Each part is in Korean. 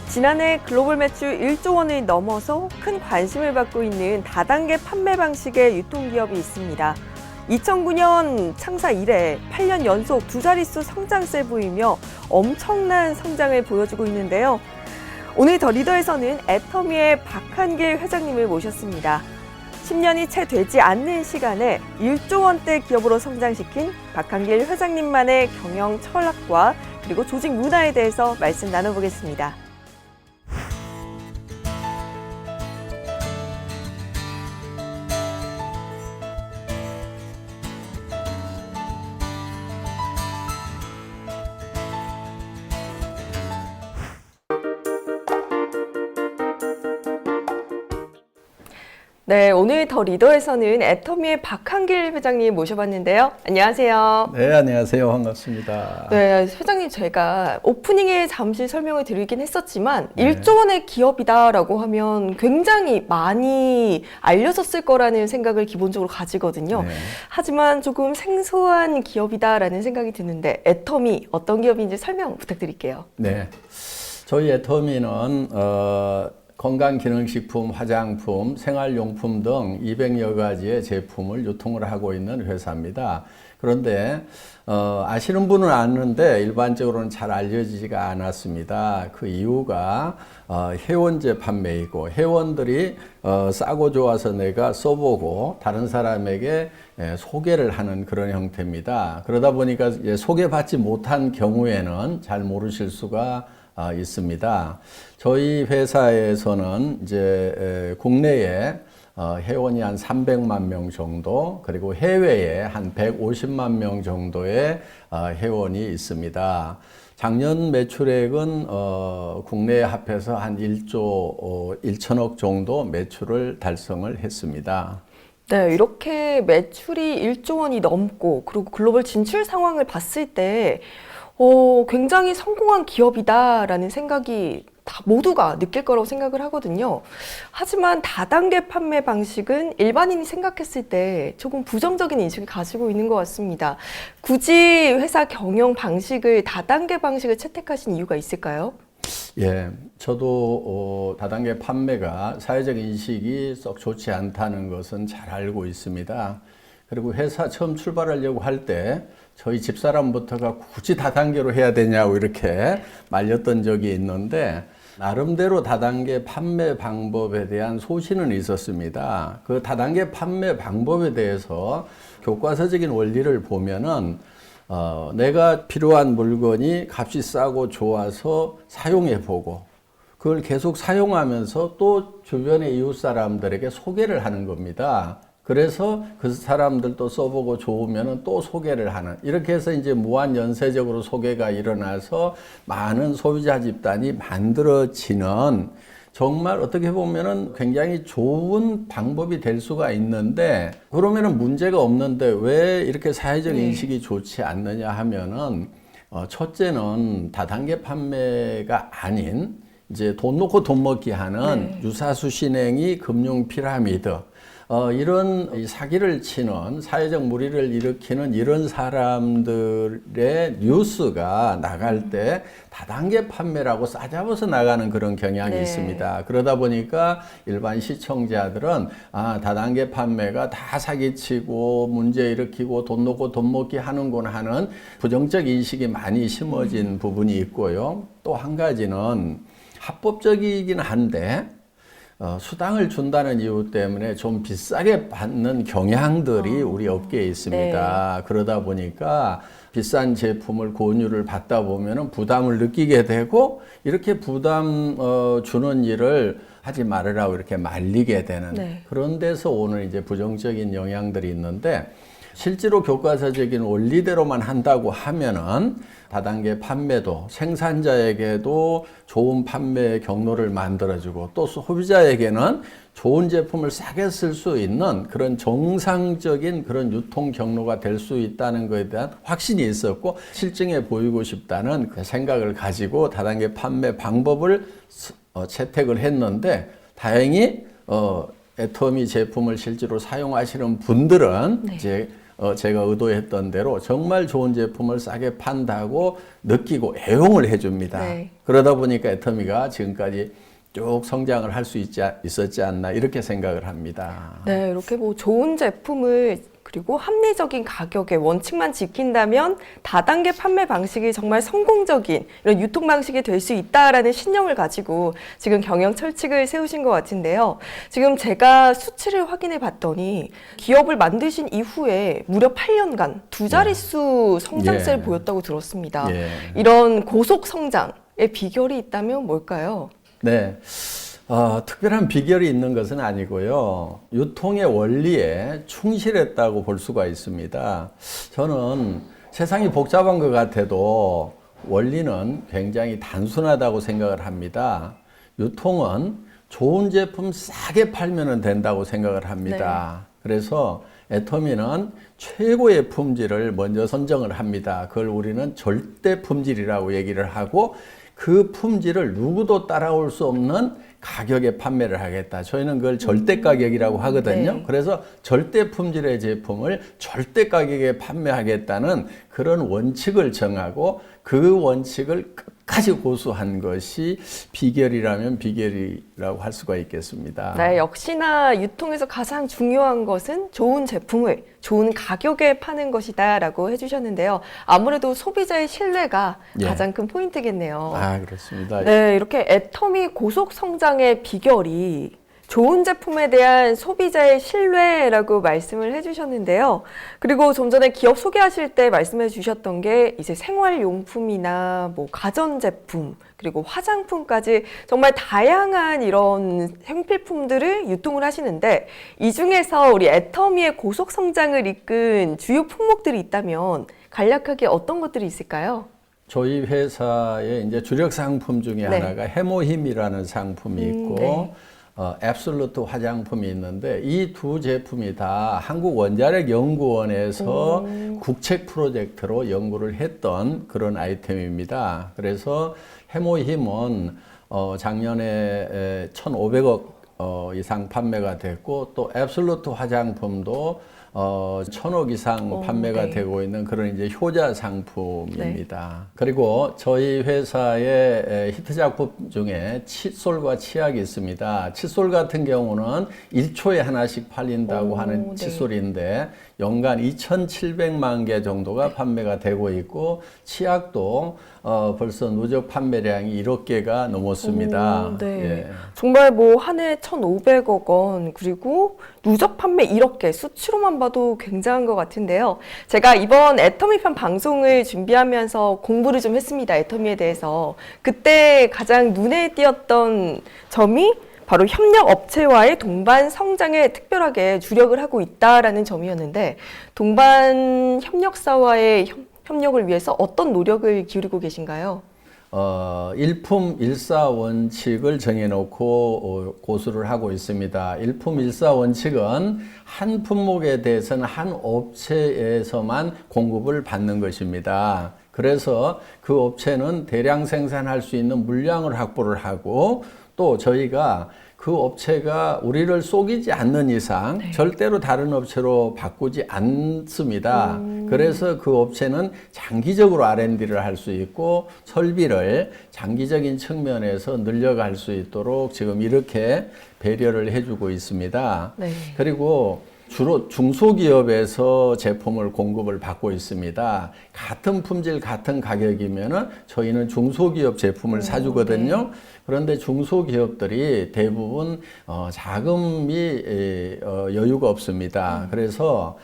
지난해 글로벌 매출 1조 원을 넘어서 큰 관심을 받고 있는 다단계 판매 방식의 유통기업이 있습니다. 2009년 창사 이래 8년 연속 두 자릿수 성장세를 보이며 엄청난 성장을 보여주고 있는데요. 오늘 더 리더에서는 애터미의 박한길 회장님을 모셨습니다. 10년이 채 되지 않는 시간에 1조 원대 기업으로 성장시킨 박한길 회장님만의 경영 철학과 그리고 조직 문화에 대해서 말씀 나눠보겠습니다. 네, 오늘 더 리더에서는 애터미의 박한길 회장님 모셔봤는데요. 안녕하세요. 네, 안녕하세요. 반갑습니다. 네, 회장님 제가 오프닝에 잠시 설명을 드리긴 했었지만 1조 원의 기업이다라고 하면 굉장히 많이 알려졌을 거라는 생각을 기본적으로 가지거든요. 네. 하지만 조금 생소한 기업이다라는 생각이 드는데 애터미 어떤 기업인지 설명 부탁드릴게요. 네, 저희 애터미는 건강기능식품, 화장품, 생활용품 등 200여 가지의 제품을 유통을 하고 있는 회사입니다. 그런데 아시는 분은 아는데 일반적으로는 잘 알려지지가 않았습니다. 그 이유가 회원제 판매이고 회원들이 싸고 좋아서 내가 써보고 다른 사람에게 소개를 하는 그런 형태입니다. 그러다 보니까 소개받지 못한 경우에는 잘 모르실 수가 있습니다. 저희 회사에서는 이제 국내에 회원이 한 300만 명 정도, 그리고 해외에 한 150만 명 정도의 회원이 있습니다. 작년 매출액은 국내에 합해서 한 1조 1천억 정도 매출을 달성을 했습니다. 네, 이렇게 매출이 1조 원이 넘고 그리고 글로벌 진출 상황을 봤을 때 굉장히 성공한 기업이다라는 생각이 다 모두가 느낄 거라고 생각을 하거든요. 하지만 다단계 판매 방식은 일반인이 생각했을 때 조금 부정적인 인식을 가지고 있는 것 같습니다. 굳이 회사 경영 방식을 다단계 방식을 채택하신 이유가 있을까요? 예, 저도 다단계 판매가 사회적 인식이 썩 좋지 않다는 것은 잘 알고 있습니다. 그리고 회사 처음 출발하려고 할 때 저희 집사람부터가 굳이 다단계로 해야 되냐고 이렇게 말렸던 적이 있는데 나름대로 다단계 판매 방법에 대한 소신은 있었습니다. 그 다단계 판매 방법에 대해서 교과서적인 원리를 보면은 내가 필요한 물건이 값이 싸고 좋아서 사용해 보고 그걸 계속 사용하면서 또 주변의 이웃 사람들에게 소개를 하는 겁니다. 그래서 그 사람들도 써보고 좋으면 또 소개를 하는, 이렇게 해서 이제 무한 연쇄적으로 소개가 일어나서 많은 소비자 집단이 만들어지는 정말 어떻게 보면은 굉장히 좋은 방법이 될 수가 있는데, 그러면은 문제가 없는데 왜 이렇게 사회적 인식이 좋지 않느냐 하면은 첫째는 다단계 판매가 아닌 이제 돈 놓고 돈 먹기 하는 유사수 신행이 금융 피라미드, 이런 사기를 치는 사회적 무리를 일으키는 이런 사람들의 뉴스가 나갈 때 다단계 판매라고 싸잡아서 나가는 그런 경향이 있습니다. 그러다 보니까 일반 시청자들은 다단계 판매가 다 사기치고 문제 일으키고 돈 놓고 돈 먹기 하는구나 하는 부정적 인식이 많이 심어진 부분이 있고요. 또 한 가지는 합법적이긴 한데 수당을 준다는 이유 때문에 좀 비싸게 받는 경향들이 우리 업계에 있습니다. 그러다 보니까 비싼 제품을 권유를 받다 보면 부담을 느끼게 되고 이렇게 부담 주는 일을 하지 말으라고 이렇게 말리게 되는 그런 데서 오는 이제 부정적인 영향들이 있는데, 실제로 교과서적인 원리대로만 한다고 하면은 다단계 판매도 생산자에게도 좋은 판매 경로를 만들어주고 또 소비자에게는 좋은 제품을 싸게 쓸 수 있는 그런 정상적인 그런 유통 경로가 될 수 있다는 것에 대한 확신이 있었고 실증해 보이고 싶다는 그 생각을 가지고 다단계 판매 방법을 채택을 했는데, 다행히 애터미 제품을 실제로 사용하시는 분들은 이제 제가 의도했던 대로 정말 좋은 제품을 싸게 판다고 느끼고 애용을 해줍니다. 네. 그러다 보니까 애터미가 지금까지 쭉 성장을 할 수 있었지 않나 이렇게 생각을 합니다. 네, 이렇게 뭐 좋은 제품을 그리고 합리적인 가격에 원칙만 지킨다면 다단계 판매 방식이 정말 성공적인 이런 유통 방식이 될 수 있다라는 신념을 가지고 지금 경영 철칙을 세우신 것 같은데요. 지금 제가 수치를 확인해 봤더니 기업을 만드신 이후에 무려 8년간 두 자릿수 성장세를 예. 보였다고 들었습니다. 예. 이런 고속 성장의 비결이 있다면 뭘까요? 네. 특별한 비결이 있는 것은 아니고요. 유통의 원리에 충실했다고 볼 수가 있습니다. 저는 세상이 복잡한 것 같아도 원리는 굉장히 단순하다고 생각을 합니다. 유통은 좋은 제품 싸게 팔면 된다고 생각을 합니다. 그래서 애터미는 최고의 품질을 먼저 선정을 합니다. 그걸 우리는 절대 품질이라고 얘기를 하고 그 품질을 누구도 따라올 수 없는 가격에 판매를 하겠다. 저희는 그걸 절대 가격이라고 하거든요. 네. 그래서 절대 품질의 제품을 절대 가격에 판매하겠다는 그런 원칙을 정하고 그 원칙을 끝까지 고수한 것이 비결이라면 비결이라고 할 수가 있겠습니다. 네, 역시나 유통에서 가장 중요한 것은 좋은 제품을 좋은 가격에 파는 것이다라고 해주셨는데요. 아무래도 소비자의 신뢰가 예. 가장 큰 포인트겠네요. 그렇습니다. 네, 이렇게 애터미 고속 성장의 비결이 좋은 제품에 대한 소비자의 신뢰라고 말씀을 해주셨는데요. 그리고 좀 전에 기업 소개하실 때 말씀해 주셨던 게 이제 생활용품이나 뭐 가전제품 그리고 화장품까지 정말 다양한 이런 생필품들을 유통을 하시는데 이 중에서 우리 애터미의 고속 성장을 이끈 주요 품목들이 있다면 간략하게 어떤 것들이 있을까요? 저희 회사의 이제 주력 상품 중에 네. 하나가 해모힘이라는 상품이 있고 네. 앱솔루트 화장품이 있는데 이 두 제품이 다 한국원자력연구원에서 국책 프로젝트로 연구를 했던 그런 아이템입니다. 그래서 해모힘은 작년에 1,500억 이상 판매가 됐고 또 앱솔루트 화장품도 1,000억 이상 판매가 네. 되고 있는 그런 이제 효자 상품입니다. 그리고 저희 회사의 히트 작품 중에 칫솔과 치약이 있습니다. 칫솔 같은 경우는 1초에 하나씩 팔린다고 하는 네. 칫솔인데 연간 2,700만 개 정도가 판매가 되고 있고 치약도 벌써 누적 판매량이 1억 개가 넘었습니다. 네. 예. 정말 뭐 한 해 1,500억 원 그리고 누적 판매 1억 개 수치로만 봐도 굉장한 것 같은데요. 제가 이번 애터미 편 방송을 준비하면서 공부를 좀 했습니다. 애터미에 대해서. 그때 가장 눈에 띄었던 점이 바로 협력 업체와의 동반 성장에 특별하게 주력을 하고 있다라는 점이었는데 동반 협력사와의 협력을 위해서 어떤 노력을 기울이고 계신가요? 일품 일사 원칙을 정해놓고 고수를 하고 있습니다. 일품 일사 원칙은 한 품목에 대해서는 한 업체에서만 공급을 받는 것입니다. 그래서 그 업체는 대량 생산할 수 있는 물량을 확보를 하고 또 저희가 그 업체가 우리를 속이지 않는 이상 절대로 다른 업체로 바꾸지 않습니다. 그래서 그 업체는 장기적으로 R&D를 할 수 있고 설비를 장기적인 측면에서 늘려갈 수 있도록 지금 이렇게 배려를 해주고 있습니다. 네. 그리고 주로 중소기업에서 제품을 공급을 받고 있습니다. 같은 품질, 같은 가격이면은 저희는 중소기업 제품을 사주거든요. 그런데 중소기업들이 대부분 자금이 여유가 없습니다. 그래서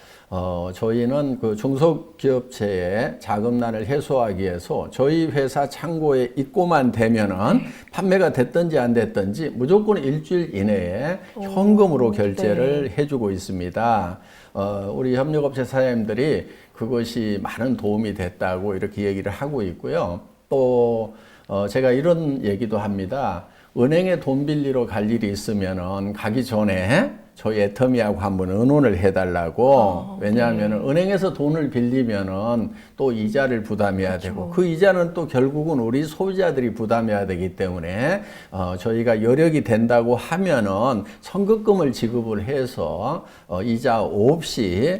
저희는 그 중소기업체의 자금난을 해소하기 위해서 저희 회사 창고에 입고만 되면은 판매가 됐든지 안 됐든지 무조건 일주일 이내에 현금으로 결제를 해주고 있습니다. 우리 협력업체 사장님들이 그것이 많은 도움이 됐다고 이렇게 얘기를 하고 있고요. 또 제가 이런 얘기도 합니다. 은행에 돈 빌리러 갈 일이 있으면은 가기 전에 저희 애터미하고 한번 의논을 해달라고. 왜냐하면 은행에서 돈을 빌리면은 또 이자를 부담해야 되고 그 이자는 또 결국은 우리 소비자들이 부담해야 되기 때문에 저희가 여력이 된다고 하면은 선급금을 지급을 해서 이자 없이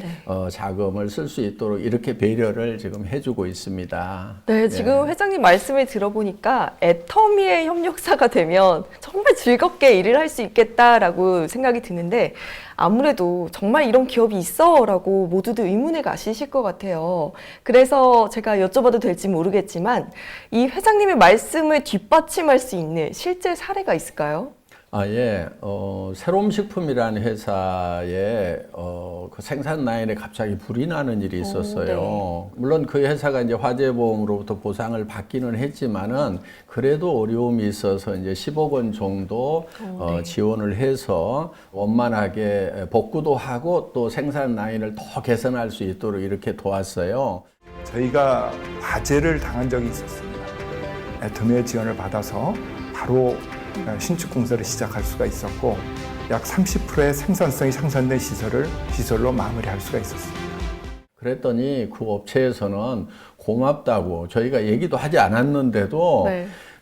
자금을 쓸 수 있도록 이렇게 배려를 지금 해주고 있습니다. 네, 지금 회장님 말씀을 들어보니까 애터미의 협력사가 되면 정말 즐겁게 일을 할 수 있겠다라고 생각이 드는데 아무래도 정말 이런 기업이 있어라고 모두들 의문에 가시실 것 같아요. 그래서 제가 여쭤봐도 될지 모르겠지만 이 회장님의 말씀을 뒷받침할 수 있는 실제 사례가 있을까요? 예. 새롬식품이라는 회사에 그 생산 라인에 갑자기 불이 나는 일이 있었어요. 물론 그 회사가 이제 화재보험으로부터 보상을 받기는 했지만은 그래도 어려움이 있어서 이제 10억 원 정도 지원을 해서 원만하게 복구도 하고 또 생산 라인을 더 개선할 수 있도록 이렇게 도왔어요. 저희가 화재를 당한 적이 있었습니다. 애터미의 지원을 받아서 바로 신축 공사를 시작할 수가 있었고 약 30%의 생산성이 향상된 시설로 마무리할 수가 있었습니다. 그랬더니 그 업체에서는 고맙다고 저희가 얘기도 하지 않았는데도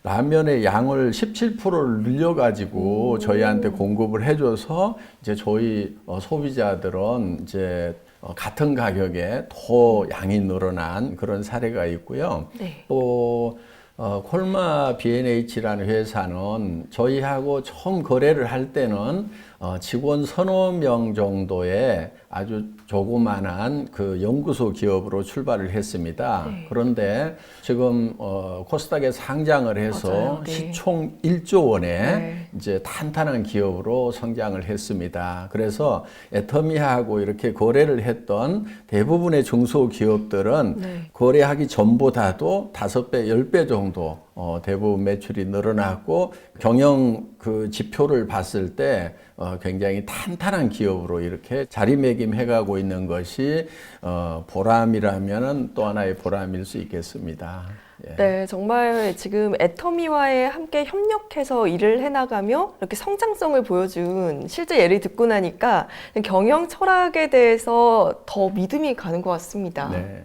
라면의 양을 17%를 늘려가지고 저희한테 공급을 해줘서 이제 저희 소비자들은 이제 같은 가격에 더 양이 늘어난 그런 사례가 있고요. 또 콜마 B&H라는 회사는 저희하고 처음 거래를 할 때는 직원 서너 명 정도의 아주 조그만한 그 연구소 기업으로 출발을 했습니다. 그런데 지금 코스닥에 상장을 해서 시총 1조 원의 이제 탄탄한 기업으로 성장을 했습니다. 그래서 애터미하고 이렇게 거래를 했던 대부분의 중소기업들은 거래하기 전보다도 5배, 10배 정도 대부분 매출이 늘어났고 경영 그 지표를 봤을 때 굉장히 탄탄한 기업으로 이렇게 자리매김해가고 있는 것이 보람이라면 또 하나의 보람일 수 있겠습니다. 네, 정말 지금 애터미와의 함께 협력해서 일을 해나가며 이렇게 성장성을 보여준 실제 예를 듣고 나니까 경영 철학에 대해서 더 믿음이 가는 것 같습니다. 네.